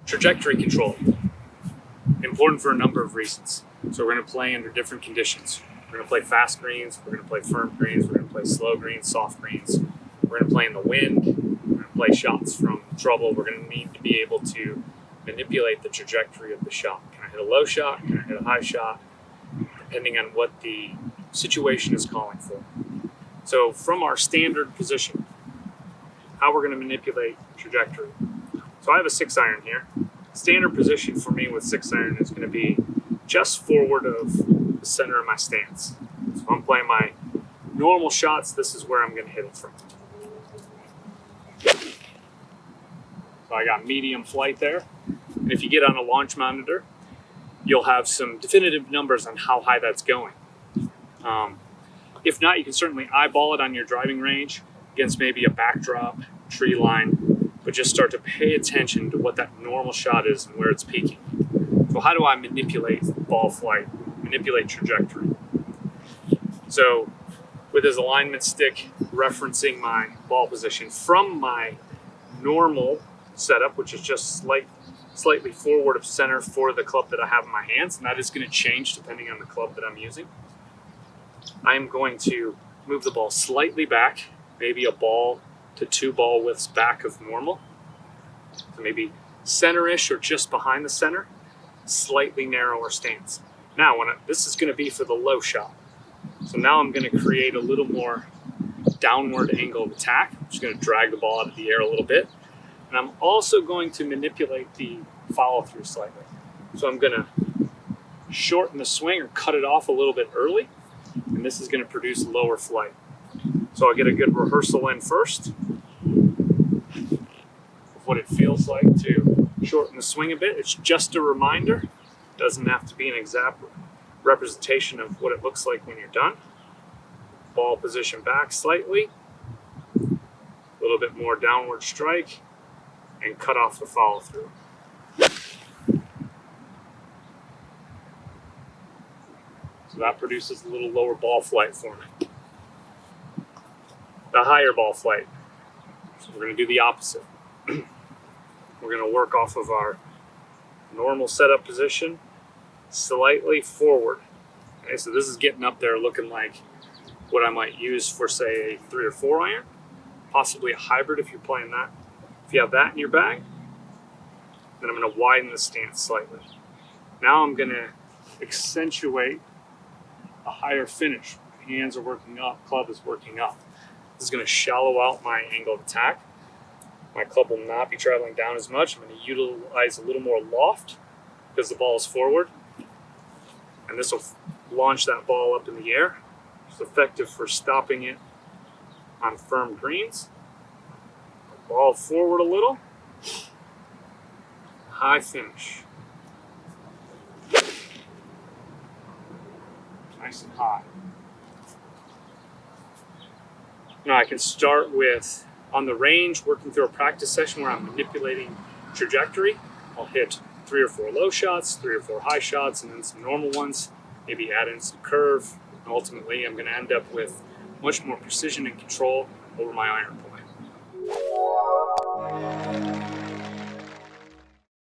Trajectory control, important for a number of reasons. So we're going to play under different conditions. We're going to play fast greens, we're going to play firm greens, we're going to play slow greens, soft greens. We're going to play in the wind, we're going to play shots from trouble. We're going to need to be able to manipulate the trajectory of the shot. Can I hit a low shot? Can I hit a high shot? Depending on what the situation is calling for. So from our standard position, how we're going to manipulate trajectory. So I have a 6-iron here. Standard position for me with 6-iron is going to be just forward of the center of my stance. So if I'm playing my normal shots, this is where I'm going to hit it from. So I got medium flight there. And if you get on a launch monitor, you'll have some definitive numbers on how high that's going. If not, you can certainly eyeball it on your driving range against maybe a backdrop, tree line, but just start to pay attention to what that normal shot is and where it's peaking. So how do I manipulate ball flight, manipulate trajectory? So with his alignment stick referencing my ball position from my normal setup, which is just slightly forward of center for the club that I have in my hands, and that is going to change depending on the club that I'm using. I'm going to move the ball slightly back, maybe a ball to 2 ball widths back of normal. So maybe center-ish or just behind the center, slightly narrower stance. Now, this is going to be for the low shot. So now I'm going to create a little more downward angle of attack. I'm just going to drag the ball out of the air a little bit. And I'm also going to manipulate the follow-through slightly. So I'm going to shorten the swing or cut it off a little bit early. And this is going to produce lower flight. So I'll get a good rehearsal in first of what it feels like to shorten the swing a bit. It's just a reminder. It doesn't have to be an exact representation of what it looks like when you're done. Ball position back slightly, a little bit more downward strike, and cut off the follow through. So that produces a little lower ball flight for me. The higher ball flight. So we're going to do the opposite. We're going to work off of our normal setup position, slightly forward. Okay, so this is getting up there looking like what I might use for, say, a 3 or 4 iron, possibly a hybrid if you're playing that. If you have that in your bag, then I'm going to widen the stance slightly. Now I'm going to accentuate a higher finish. Hands are working up, club is working up. This is going to shallow out my angle of attack. My club will not be traveling down as much. I'm going to utilize a little more loft because the ball is forward. And this will launch that ball up in the air. It's effective for stopping it on firm greens. Ball forward a little. High finish. Nice and high. Now I can start with, on the range, working through a practice session where I'm manipulating trajectory. I'll hit 3 or 4 low shots, 3 or 4 high shots, and then some normal ones, maybe add in some curve. And ultimately, I'm going to end up with much more precision and control over my iron point.